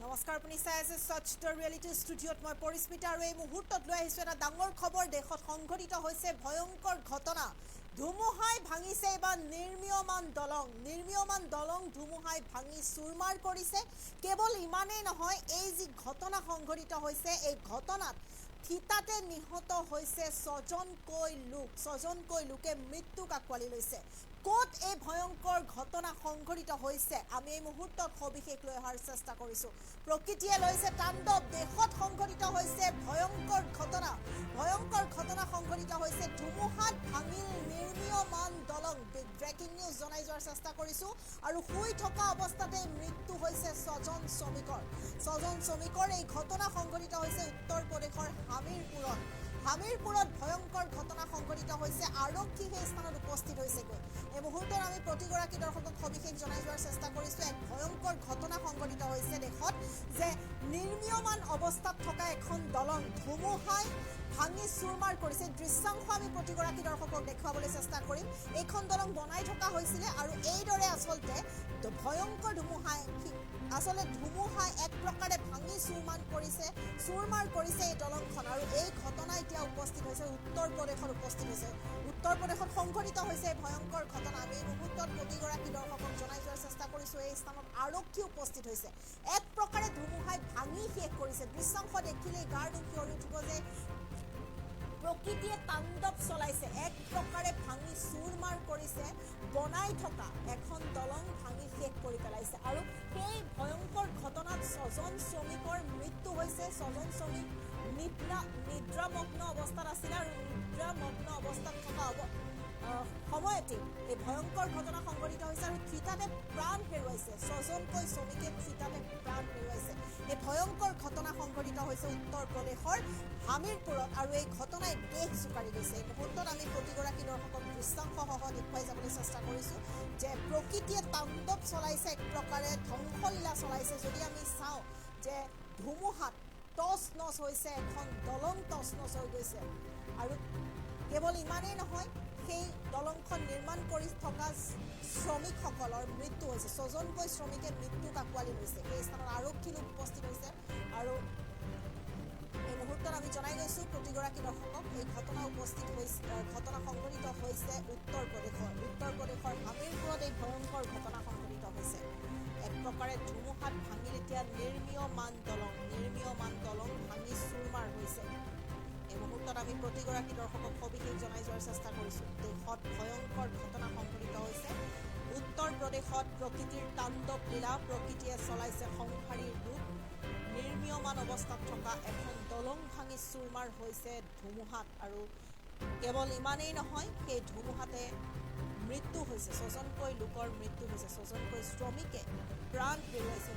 নমস্কাৰ, আপুনি চাই আছে সচ দ্য ৰিয়েলিটি ষ্টুডিঅ'ত। মই পৰিস্মিতা আৰু এই মুহূৰ্তত লৈ আহিছোঁ এটা ডাঙৰ খবৰ। দেশত সংঘটিত হৈছে ভয়ংকৰ ঘটনা। ধুমুহাই ভাঙিছে এইবাৰ নিৰ্মীয়মান দলং ধুমুহাই ভাঙি চুৰমাৰ কৰিছে। কেৱল ইমানেই নহয়, এই যি ঘটনা সংঘটিত হৈছে, এই ঘটনাত থিতাতে নিহত হৈছে ছজনকৈ লোকে মৃত্যুক আঁকোৱালি লৈছে। ক'ত এই ভয়ংকৰ ঘটনা সংঘটিত হৈছে, আমি এই মুহূৰ্তত সবিশেষ লৈ অহাৰ চেষ্টা কৰিছোঁ। প্ৰকৃতিয়ে লৈছে তাণ্ডৱ। দেশত সংঘটিত হৈছে ভয়ংকৰ ঘটনা সংঘটিত হৈছে। ধুমুহাত ভাঙিল নিৰ্মীয়মান দলং। ব্ৰেকিং নিউজ জনাই যোৱাৰ চেষ্টা কৰিছোঁ। আৰু শুই থকা অৱস্থাতে মৃত্যু হৈছে ছজন শ্ৰমিকৰ। এই ঘটনা সংঘটিত হৈছে উত্তৰ প্ৰদেশৰ হামিৰপুৰত ভয়ংকৰ ঘটনা সংঘটিত হৈছে। আৰক্ষী সেই স্থানত উপস্থিত হৈছেগৈ। এই মুহূৰ্তত আমি প্ৰতিগৰাকী দৰ্শকক সবিশেষ জনাই যোৱাৰ চেষ্টা কৰিছোঁ। এক ভয়ংকৰ ঘটনা সংঘটিত হৈছে দেশত, যে নিৰ্মীয়মান অৱস্থাত থকা এখন দলং ধুমুহাই ভাঙি চুৰমাৰ কৰিছে। দৃশ্যাংশ আমি প্ৰতিগৰাকী দৰ্শকক দেখুৱাবলৈ চেষ্টা কৰিম। এইখন দলং বনাই থকা হৈছিলে আৰু এইদৰে আচলতে ভয়ংকৰ ধুমুহাই এক প্ৰকাৰে ভাঙি চুৰমাৰ কৰিছে এই দলংখন। আৰু এই ঘটনা এতিয়া উপস্থিত হৈছে উত্তৰ প্ৰদেশত সংঘটিত হৈছে এই ভয়ংকৰ ঘটনা। আমি এই মুহূৰ্তত প্ৰতিগৰাকী দৰ্শকক জনাই যোৱাৰ চেষ্টা কৰিছোঁ। এই স্থানত আৰক্ষী উপস্থিত হৈছে। এক প্ৰকাৰে ধুমুহাই ভাঙি শেষ কৰিছে। দৃশ্যাংশ দেখিলেই গাৰ নোম শিয়ৰি উঠিব যে প্ৰকৃতিয়ে তাণ্ডৱ চলাইছে। এক প্ৰকাৰে ভাঙি চুৰমাৰ কৰিছে। বনাই থকা এখন দলং ভাঙি শেষ কৰি পেলাইছে। আৰু সেই ভয়ংকৰ ঘটনাত ছজন শ্ৰমিকৰ মৃত্যু হৈছে। ছজন শ্ৰমিক নিদ্ৰামগ্ন অৱস্থাত আছিলে আৰু নিদ্ৰামগ্ন অৱস্থাত থকা সময়তে এই ভয়ংকৰ ঘটনা সংঘটিত হৈছে আৰু থিতাতে প্ৰাণ হেৰুৱাইছে। ছজনকৈ শ্ৰমিকে থিতাতে প্ৰাণ হেৰুৱাইছে। এই ভয়ংকৰ ঘটনা সংঘটিত হৈছে উত্তৰ প্ৰদেশৰ হামিৰপুৰত আৰু এই ঘটনাই দেশ জোকাৰি গৈছে। এই মুহূৰ্তত আমি প্ৰতিগৰাকী দৰ্শকক দৃশ্যাংশসহ দেখুৱাই যাবলৈ চেষ্টা কৰিছোঁ যে প্ৰকৃতিয়ে তাণ্ডৱ চলাইছে, এক প্ৰকাৰে ধ্বংসলীলা চলাইছে। যদি আমি চাওঁ যে ধুমুহাত টচ নচ হৈছে, এখন দলং টচ নচ হৈ গৈছে। আৰু কেৱল ইমানেই নহয়, সেই দলংখন নিৰ্মাণ কৰি থকা শ্ৰমিকসকলৰ মৃত্যু হৈছে। ছজনকৈ শ্ৰমিকে মৃত্যুক আঁকোৱালি লৈছে। সেই স্থানত আৰক্ষী লোক উপস্থিত হৈছে। আৰু এই মুহূৰ্তত আমি জনাই গৈছোঁ প্ৰতিগৰাকী দৰ্শকক এই ঘটনা সংঘটিত হৈছে উত্তৰ প্ৰদেশৰ হামিৰপুৰত এই ভয়ংকৰ ঘটনা সংঘটিত হৈছে। এক প্ৰকাৰে ধুমুহাত ভাঙিল এতিয়া নিৰ্মীয়মান দলং ভাঙি চুৰমাৰ হৈছে। এই মুহূৰ্তত আমি প্ৰতিগৰাকী দৰ্শকক সবিশেষ জনাই যোৱাৰ চেষ্টা কৰিছোঁ। দেশত ভয়ংকৰ ঘটনা সংঘটিত হৈছে। উত্তৰ প্ৰদেশত প্ৰকৃতিৰ তাণ্ডৱ লীলা। প্ৰকৃতিয়ে চলাইছে সংহাৰীৰ ৰূপ। নিৰ্মীয়মান অৱস্থাত থকা এখন দলং ভাঙি চুৰমাৰ হৈছে ধুমুহাত। আৰু কেৱল ইমানেই নহয়, সেই ধুমুহাতে মৃত্যু হৈছে। ছজনকৈ লোকৰ মৃত্যু হৈছে। ছজনকৈ শ্ৰমিকে প্ৰাণ হেৰুৱাইছে।